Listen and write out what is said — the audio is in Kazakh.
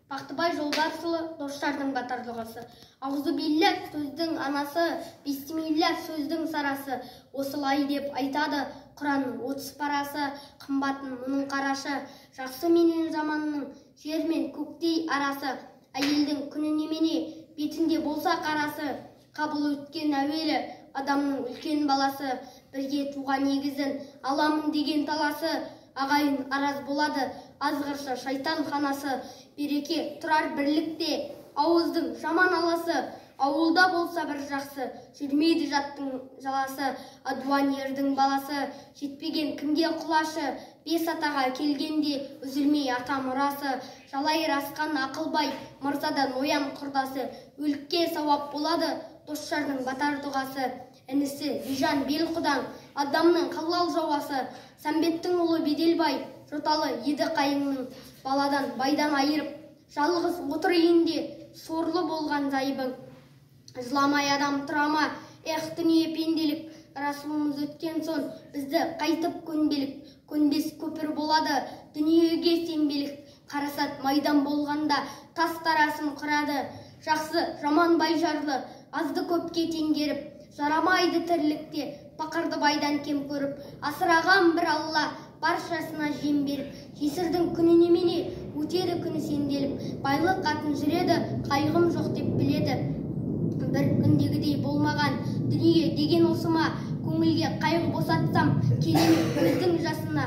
Бақтыбай Жолбарысұлы достардың батар дұғасы. Аузы билләх сөздің анасы, бисмилләх сөздің сарасы. Осылай деп айтады Құранның 30 парасы, қымбатын мұның қарашы. Жақсы менен жаманның жер мен көктей арасы. Әйелдің күні немене, бетінде болса қарасы. Қабыл өткен әуелі адамның үлкен баласы. Бірге туған егізін аламын деген таласы. Ағайын араз болады, азғырша шайтан ханасы. Береке тұрар бірлікте, ауыздың жаман аласы. Ауылда болса бір жақсы, жүрмейді жаттың жаласы. Адуан ердің баласы, жетпеген кімге құлашы. Бес атаға келгенде үзілмей ата мұрасы. Жалайыр асқан ақылбай, мырзадан оян құрдасы. Өлікке сауап болады, достардың батар дұғасы. Інісі Бижан Белқұдаң, адамның қалал жауасы. Сәмбеттің ұлы Беделбай, жоталы еді қайыңның. Баладан байдан айырып, жалғыз отыр үйінде, сорлы болған зайыбың. Жыламай адам тұрама, дүние пенделік. Расулымыз өткен сон, бізді қайтып көнбелік. Көнбес көпір болады, дүниеге сенбелік. Қарасат майдан болғанда, тас тарасын құрады. Жақсы, жаман бай жарлы, азды көпке теңгеріп. Жарамайды тірлікте, пақырды байдан кем көріп. Асыраған бір Алла, баршасына жем беріп. Жесірдің күні немене, өтеді күні сенделіп. Байлық атын жүреді, қайғым жоқ деп біледі. Бір күндегідей болмаған дүние деген осыма. Көңілге қайғы босатсам, келемек көздің жасына.